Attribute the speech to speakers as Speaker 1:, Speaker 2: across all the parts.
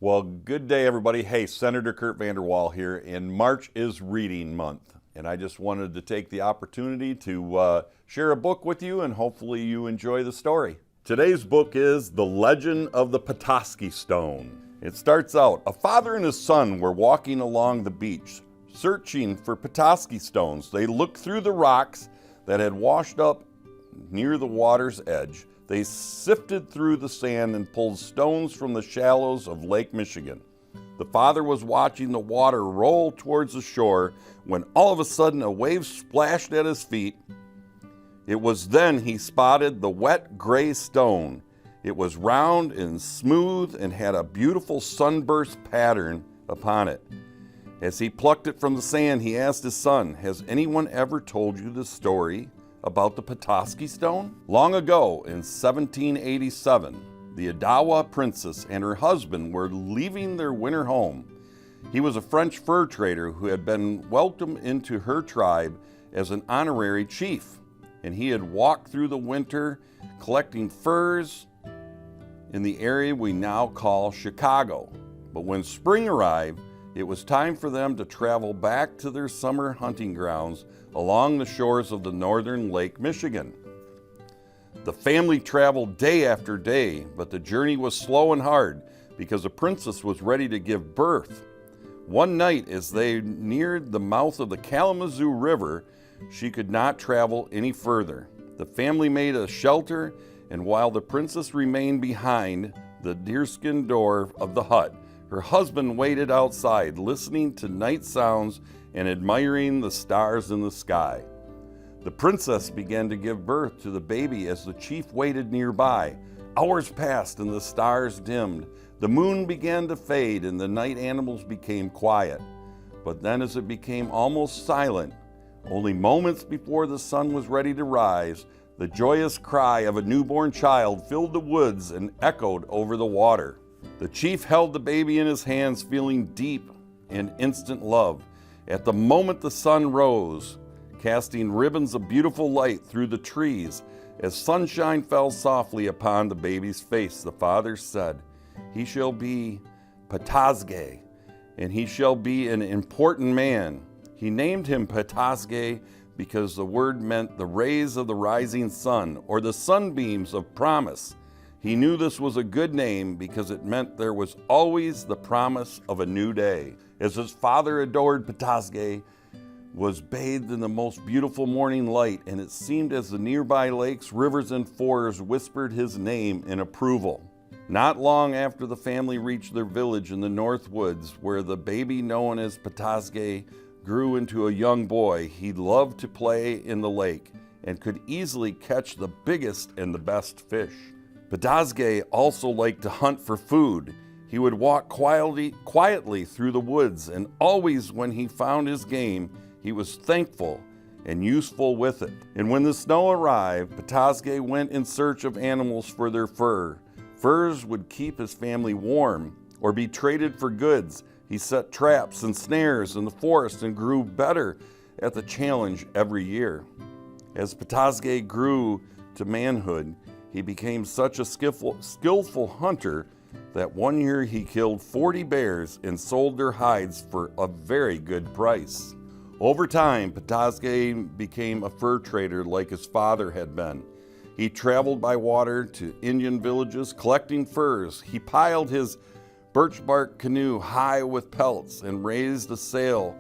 Speaker 1: Well, good day, everybody. Hey, Senator Curt VanderWall here, and March is reading month, and I just wanted to take the opportunity to share a book with you, and hopefully you enjoy the story. Today's book is The Legend of the Petoskey Stone. It starts out, a father and his son were walking along the beach, searching for Petoskey stones. They looked through the rocks that had washed up near the water's edge. They sifted through the sand and pulled stones from the shallows of Lake Michigan. The father was watching the water roll towards the shore when all of a sudden a wave splashed at his feet. It was then he spotted the wet gray stone. It was round and smooth and had a beautiful sunburst pattern upon it. As he plucked it from the sand, he asked his son, "Has anyone ever told you the story about the Petoskey Stone?" Long ago, in 1787, the Ottawa princess and her husband were leaving their winter home. He was a French fur trader who had been welcomed into her tribe as an honorary chief, and he had walked through the winter collecting furs in the area we now call Chicago. But when spring arrived, it was time for them to travel back to their summer hunting grounds along the shores of the northern Lake Michigan. The family traveled day after day, but the journey was slow and hard because the princess was ready to give birth. One night, as they neared the mouth of the Kalamazoo River, she could not travel any further. The family made a shelter, and while the princess remained behind the deerskin door of the hut, her husband waited outside, listening to night sounds and admiring the stars in the sky. The princess began to give birth to the baby as the chief waited nearby. Hours passed and the stars dimmed. The moon began to fade and the night animals became quiet. But then as it became almost silent, only moments before the sun was ready to rise, the joyous cry of a newborn child filled the woods and echoed over the water. The chief held the baby in his hands, feeling deep and instant love. At the moment the sun rose, casting ribbons of beautiful light through the trees, as sunshine fell softly upon the baby's face, the father said, "He shall be Petoskey, and he shall be an important man." He named him Petoskey because the word meant the rays of the rising sun, or the sunbeams of promise. He knew this was a good name because it meant there was always the promise of a new day. As his father adored Petoskey, was bathed in the most beautiful morning light, and it seemed as the nearby lakes, rivers, and forests whispered his name in approval. Not long after the family reached their village in the North Woods, where the baby known as Petoskey grew into a young boy, he loved to play in the lake and could easily catch the biggest and the best fish. Petoskey also liked to hunt for food. He would walk quietly through the woods, and always when he found his game, he was thankful and useful with it. And when the snow arrived, Petoskey went in search of animals for their fur. Furs would keep his family warm or be traded for goods. He set traps and snares in the forest and grew better at the challenge every year. As Petoskey grew to manhood, he became such a skillful hunter that one year he killed 40 bears and sold their hides for a very good price. Over time, Petoskey became a fur trader like his father had been. He traveled by water to Indian villages collecting furs. He piled his birch bark canoe high with pelts and raised a sail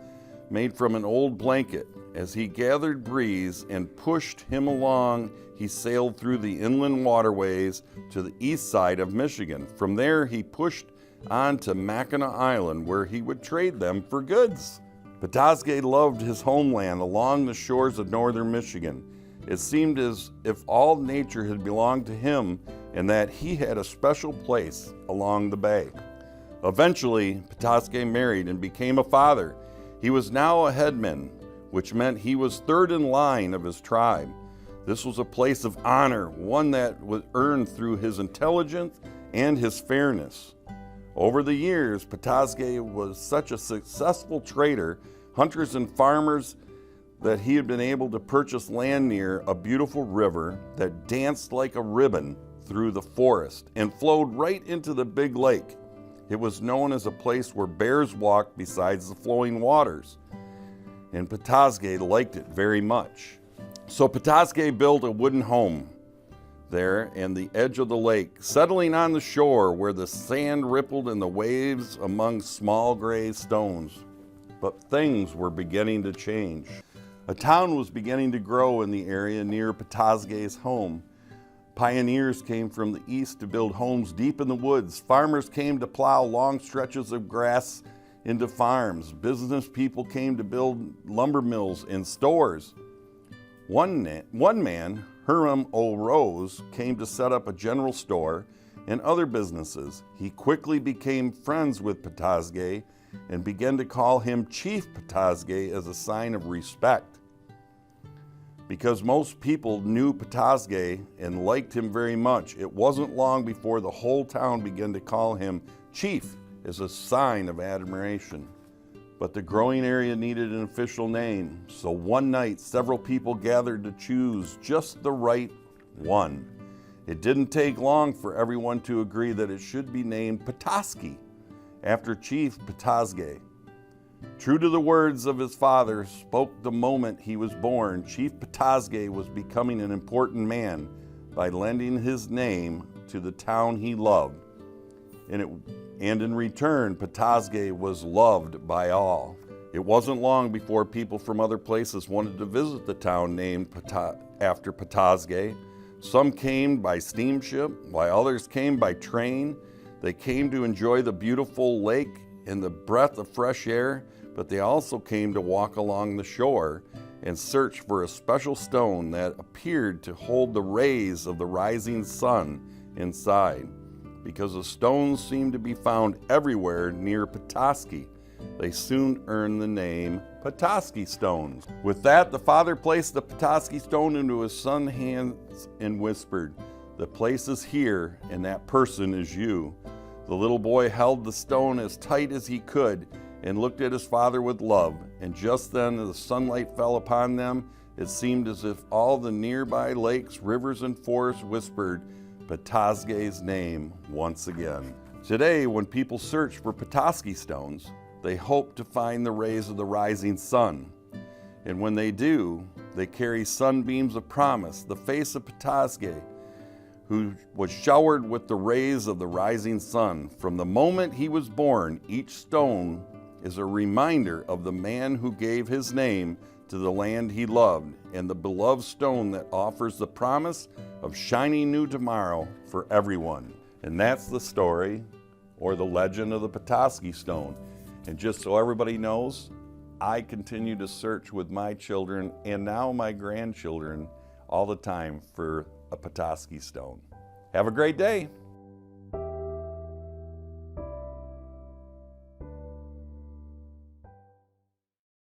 Speaker 1: made from an old blanket. As he gathered breeze and pushed him along, he sailed through the inland waterways to the east side of Michigan. From there, he pushed on to Mackinac Island, where he would trade them for goods. Petoskey loved his homeland along the shores of northern Michigan. It seemed as if all nature had belonged to him and that he had a special place along the bay. Eventually, Petoskey married and became a father. He was now a headman, which meant he was third in line of his tribe. This was a place of honor, one that was earned through his intelligence and his fairness. Over the years, Petoskey was such a successful trader, hunters and farmers, that he had been able to purchase land near a beautiful river that danced like a ribbon through the forest and flowed right into the big lake. It was known as a place where bears walked besides the flowing waters, and Petoskey liked it very much. So Petoskey built a wooden home there in the edge of the lake, settling on the shore where the sand rippled and the waves among small gray stones. But things were beginning to change. A town was beginning to grow in the area near Petoskey's home. Pioneers came from the east to build homes deep in the woods. Farmers came to plow long stretches of grass into farms. Business people came to build lumber mills and stores. One man, Hiram O. Rose, came to set up a general store and other businesses. He quickly became friends with Petoskey and began to call him Chief Petoskey as a sign of respect. Because most people knew Petoskey and liked him very much, it wasn't long before the whole town began to call him Chief as a sign of admiration. But the growing area needed an official name, so one night several people gathered to choose just the right one. It didn't take long for everyone to agree that it should be named Petoskey, after Chief Petoskey. True to the words of his father, spoke the moment he was born, Chief Petoskey was becoming an important man by lending his name to the town he loved. And in return, Petoskey was loved by all. It wasn't long before people from other places wanted to visit the town named after Petoskey. Some came by steamship, while others came by train. They came to enjoy the beautiful lake and the breath of fresh air, but they also came to walk along the shore and search for a special stone that appeared to hold the rays of the rising sun inside. Because the stones seemed to be found everywhere near Petoskey, they soon earned the name Petoskey Stones. With that, the father placed the Petoskey Stone into his son's hands and whispered, "The place is here, and that person is you." The little boy held the stone as tight as he could and looked at his father with love, and just then as the sunlight fell upon them, it seemed as if all the nearby lakes, rivers, and forests whispered Petoskey's name once again. Today, when people search for Petoskey stones, they hope to find the rays of the rising sun. And when they do, they carry sunbeams of promise, the face of Petoskey, who was showered with the rays of the rising sun. From the moment he was born, each stone is a reminder of the man who gave his name to the land he loved, and the beloved stone that offers the promise of shining new tomorrow for everyone. And that's the story, or the legend of the Petoskey Stone. And just so everybody knows, I continue to search with my children and now my grandchildren all the time for a Petoskey Stone. Have a great day.